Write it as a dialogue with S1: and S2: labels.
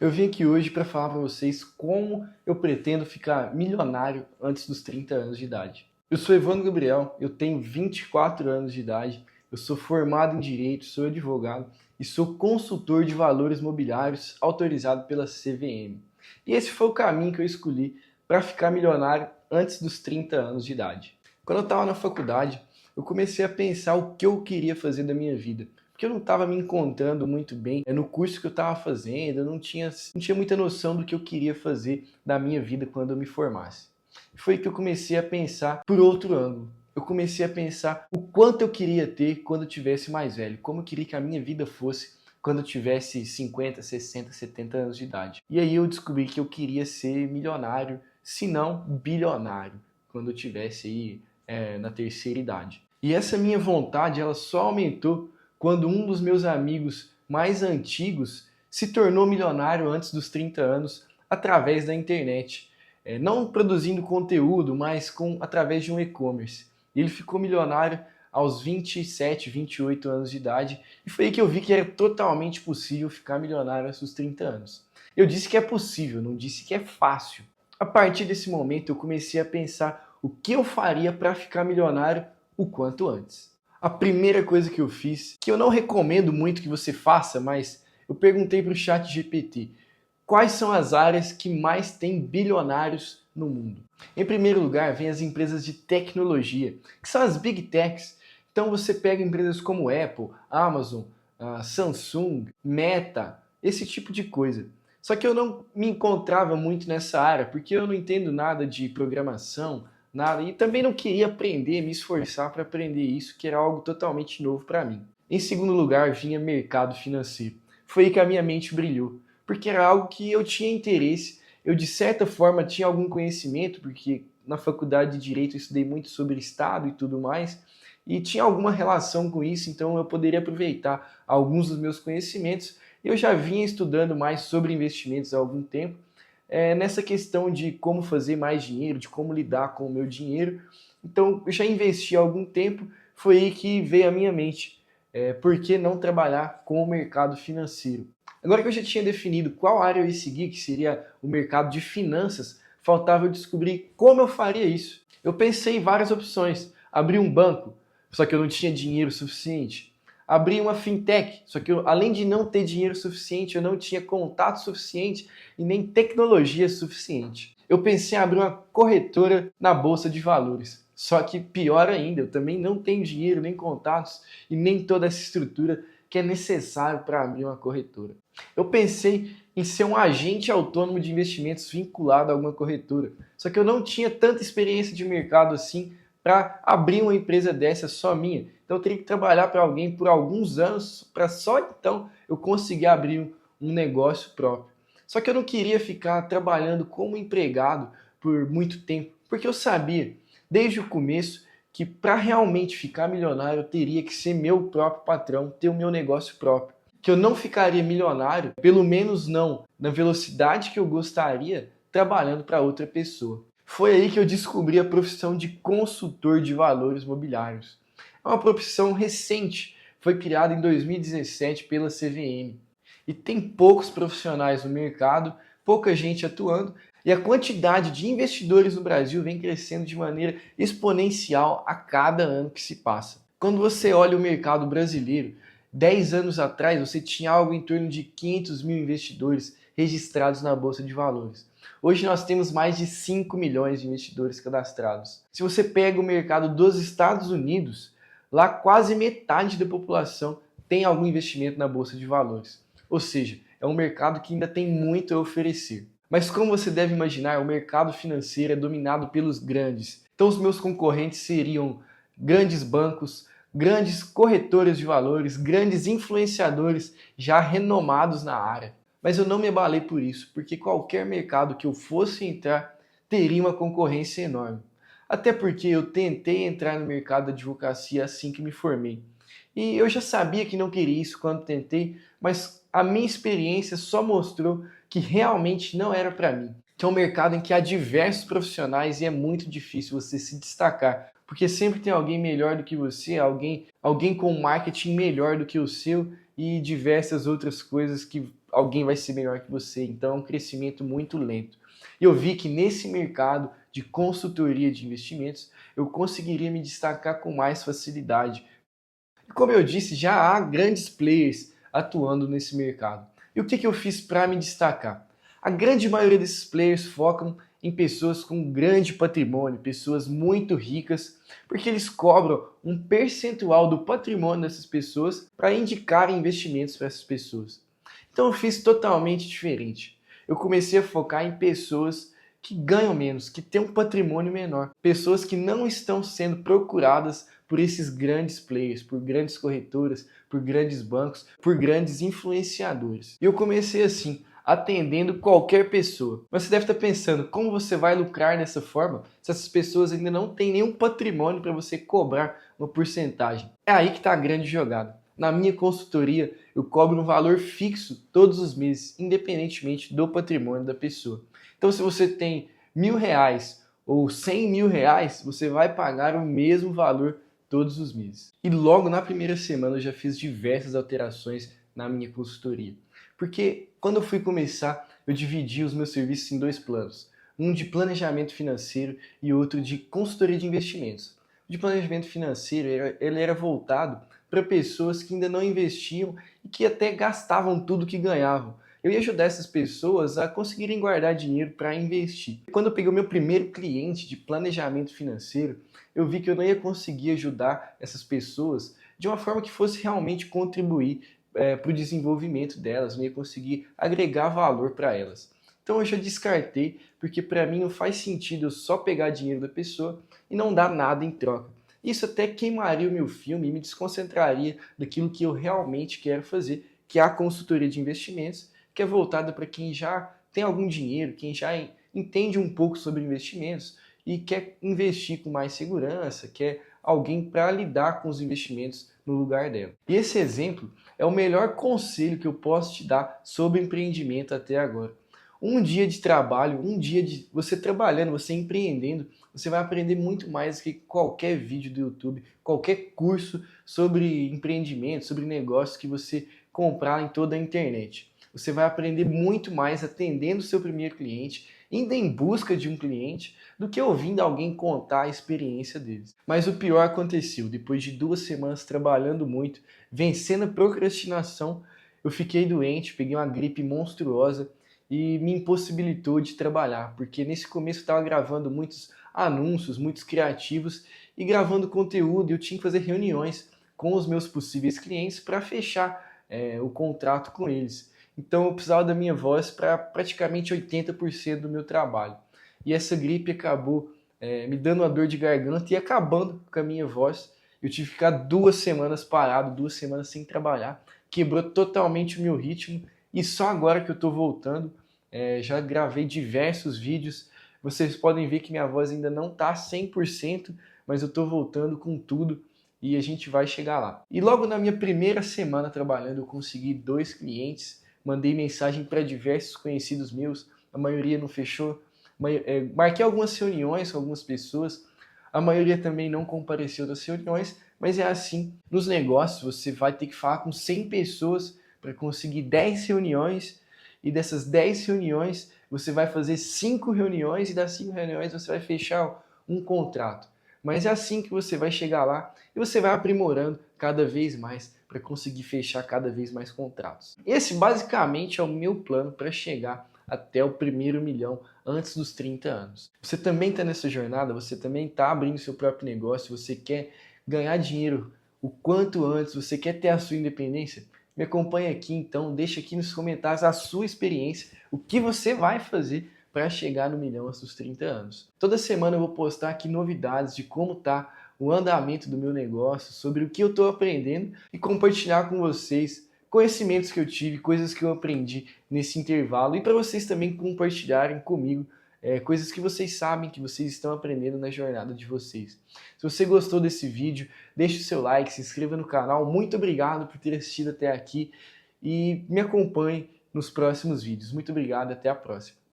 S1: Eu vim aqui hoje para falar para vocês como eu pretendo ficar milionário antes dos 30 anos de idade. Eu sou Evandro Gabriel, eu tenho 24 anos de idade, eu sou formado em Direito, sou advogado e sou consultor de valores mobiliários autorizado pela CVM. E esse foi o caminho que eu escolhi para ficar milionário antes dos 30 anos de idade. Quando eu estava na faculdade, eu comecei a pensar o que eu queria fazer da minha vida. Porque eu não estava me encontrando muito bem no curso que eu estava fazendo, eu não tinha muita noção do que eu queria fazer da minha vida quando eu me formasse. Foi que eu comecei a pensar por outro ângulo. Eu comecei a pensar o quanto eu queria ter quando eu tivesse mais velho, como eu queria que a minha vida fosse quando eu tivesse 50, 60, 70 anos de idade. E aí eu descobri que eu queria ser milionário, se não bilionário, quando eu tivesse aí na terceira idade. E essa minha vontade, ela só aumentou quando um dos meus amigos mais antigos se tornou milionário antes dos 30 anos através da internet. Não produzindo conteúdo, mas através de um e-commerce. Ele ficou milionário aos 27, 28 anos de idade e foi aí que eu vi que era totalmente possível ficar milionário antes dos 30 anos. Eu disse que é possível, não disse que é fácil. A partir desse momento eu comecei a pensar o que eu faria para ficar milionário o quanto antes. A primeira coisa que eu fiz, que eu não recomendo muito que você faça, mas eu perguntei para o ChatGPT quais são as áreas que mais têm bilionários no mundo. Em primeiro lugar, vem as empresas de tecnologia, que são as Big Techs. Então você pega empresas como Apple, Amazon, Samsung, Meta, esse tipo de coisa. Só que eu não me encontrava muito nessa área, porque eu não entendo nada de programação, nada, e também não queria aprender, me esforçar para aprender isso, que era algo totalmente novo para mim. Em segundo lugar, vinha mercado financeiro. Foi aí que a minha mente brilhou, porque era algo que eu tinha interesse, eu de certa forma tinha algum conhecimento, porque na faculdade de Direito eu estudei muito sobre Estado e tudo mais, e tinha alguma relação com isso, então eu poderia aproveitar alguns dos meus conhecimentos. Eu já vinha estudando mais sobre investimentos há algum tempo, nessa questão de como fazer mais dinheiro, de como lidar com o meu dinheiro. Então, eu já investi há algum tempo, foi aí que veio à minha mente, por que não trabalhar com o mercado financeiro? Agora que eu já tinha definido qual área eu ia seguir, que seria o mercado de finanças, faltava eu descobrir como eu faria isso. Eu pensei em várias opções. Abrir um banco, só que eu não tinha dinheiro suficiente. Abrir uma fintech, só que além de não ter dinheiro suficiente, eu não tinha contato suficiente e nem tecnologia suficiente. Eu pensei em abrir uma corretora na bolsa de valores. Só que pior ainda, eu também não tenho dinheiro, nem contatos e nem toda essa estrutura que é necessário para abrir uma corretora. Eu pensei em ser um agente autônomo de investimentos vinculado a alguma corretora. Só que eu não tinha tanta experiência de mercado assim para abrir uma empresa dessa só minha. Então eu teria que trabalhar para alguém por alguns anos para só então eu conseguir abrir um negócio próprio. Só que eu não queria ficar trabalhando como empregado por muito tempo, porque eu sabia desde o começo que para realmente ficar milionário eu teria que ser meu próprio patrão, ter o meu negócio próprio. Que eu não ficaria milionário, pelo menos não na velocidade que eu gostaria, trabalhando para outra pessoa. Foi aí que eu descobri a profissão de consultor de valores mobiliários. É uma profissão recente, foi criada em 2017 pela CVM. E tem poucos profissionais no mercado, pouca gente atuando, e a quantidade de investidores no Brasil vem crescendo de maneira exponencial a cada ano que se passa. Quando você olha o mercado brasileiro, 10 anos atrás você tinha algo em torno de 500 mil investidores registrados na Bolsa de Valores. Hoje nós temos mais de 5 milhões de investidores cadastrados. Se você pega o mercado dos Estados Unidos, lá quase metade da população tem algum investimento na Bolsa de Valores. Ou seja, é um mercado que ainda tem muito a oferecer. Mas como você deve imaginar, o mercado financeiro é dominado pelos grandes. Então os meus concorrentes seriam grandes bancos, grandes corretores de valores, grandes influenciadores já renomados na área. Mas eu não me abalei por isso, porque qualquer mercado que eu fosse entrar teria uma concorrência enorme. Até porque eu tentei entrar no mercado da advocacia assim que me formei. E eu já sabia que não queria isso quando tentei, mas a minha experiência só mostrou que realmente não era para mim. Que é um mercado em que há diversos profissionais e é muito difícil você se destacar, porque sempre tem alguém melhor do que você, alguém com marketing melhor do que o seu e diversas outras coisas que alguém vai ser melhor que você, então é um crescimento muito lento. E eu vi que nesse mercado de consultoria de investimentos, eu conseguiria me destacar com mais facilidade. E como eu disse, já há grandes players atuando nesse mercado. E o que eu fiz para me destacar? A grande maioria desses players focam em pessoas com grande patrimônio, pessoas muito ricas, porque eles cobram um percentual do patrimônio dessas pessoas para indicar investimentos para essas pessoas. Então eu fiz totalmente diferente. Eu comecei a focar em pessoas que ganham menos, que têm um patrimônio menor, pessoas que não estão sendo procuradas por esses grandes players, por grandes corretoras, por grandes bancos, por grandes influenciadores. E eu comecei assim, atendendo qualquer pessoa. Mas você deve estar pensando, como você vai lucrar dessa forma se essas pessoas ainda não têm nenhum patrimônio para você cobrar uma porcentagem? É aí que está a grande jogada. Na minha consultoria, eu cobro um valor fixo todos os meses, independentemente do patrimônio da pessoa. Então, se você tem R$ 1.000 ou R$ 100.000, você vai pagar o mesmo valor todos os meses. E logo na primeira semana eu já fiz diversas alterações na minha consultoria. Porque quando eu fui começar, eu dividi os meus serviços em dois planos. Um de planejamento financeiro e outro de consultoria de investimentos. O de planejamento financeiro, ele era voltado para pessoas que ainda não investiam e que até gastavam tudo que ganhavam. Eu ia ajudar essas pessoas a conseguirem guardar dinheiro para investir. Quando eu peguei o meu primeiro cliente de planejamento financeiro, eu vi que eu não ia conseguir ajudar essas pessoas de uma forma que fosse realmente contribuir para o desenvolvimento delas, não ia conseguir agregar valor para elas. Então eu já descartei, porque para mim não faz sentido eu só pegar dinheiro da pessoa e não dar nada em troca. Isso até queimaria o meu filme e me desconcentraria daquilo que eu realmente quero fazer, que é a consultoria de investimentos, que é voltada para quem já tem algum dinheiro, quem já entende um pouco sobre investimentos e quer investir com mais segurança, quer alguém para lidar com os investimentos no lugar dela. E esse exemplo é o melhor conselho que eu posso te dar sobre empreendimento até agora. Um dia de trabalho, um dia de você trabalhando, você empreendendo, você vai aprender muito mais do que qualquer vídeo do YouTube, qualquer curso sobre empreendimento, sobre negócios que você comprar em toda a internet. Você vai aprender muito mais atendendo o seu primeiro cliente, indo em busca de um cliente, do que ouvindo alguém contar a experiência deles. Mas o pior aconteceu. Depois de 2 semanas trabalhando muito, vencendo a procrastinação, eu fiquei doente, peguei uma gripe monstruosa e me impossibilitou de trabalhar, porque nesse começo eu estava gravando muitos anúncios, muitos criativos e gravando conteúdo, e eu tinha que fazer reuniões com os meus possíveis clientes para fechar o contrato com eles. Então eu precisava da minha voz para praticamente 80% do meu trabalho. E essa gripe acabou me dando uma dor de garganta e acabando com a minha voz. Eu tive que ficar 2 semanas parado, 2 semanas sem trabalhar. Quebrou totalmente o meu ritmo e só agora que eu estou voltando. Já gravei diversos vídeos. Vocês podem ver que minha voz ainda não está 100%, mas eu estou voltando com tudo e a gente vai chegar lá. E logo na minha primeira semana trabalhando, eu consegui 2 clientes. Mandei mensagem para diversos conhecidos meus, a maioria não fechou. Marquei algumas reuniões com algumas pessoas, a maioria também não compareceu das reuniões, mas é assim, nos negócios você vai ter que falar com 100 pessoas para conseguir 10 reuniões, e dessas 10 reuniões você vai fazer 5 reuniões, e das 5 reuniões você vai fechar um contrato. Mas é assim que você vai chegar lá e você vai aprimorando cada vez mais para conseguir fechar cada vez mais contratos. Esse basicamente é o meu plano para chegar até o primeiro milhão antes dos 30 anos. Você também está nessa jornada, você também está abrindo seu próprio negócio, você quer ganhar dinheiro o quanto antes, você quer ter a sua independência? Me acompanha aqui então, deixa aqui nos comentários a sua experiência, o que você vai fazer para chegar no milhão antes dos 30 anos. Toda semana eu vou postar aqui novidades de como está o andamento do meu negócio, sobre o que eu estou aprendendo e compartilhar com vocês conhecimentos que eu tive, coisas que eu aprendi nesse intervalo e para vocês também compartilharem comigo coisas que vocês sabem, que vocês estão aprendendo na jornada de vocês. Se você gostou desse vídeo, deixe o seu like, se inscreva no canal. Muito obrigado por ter assistido até aqui e me acompanhe nos próximos vídeos. Muito obrigado, até a próxima.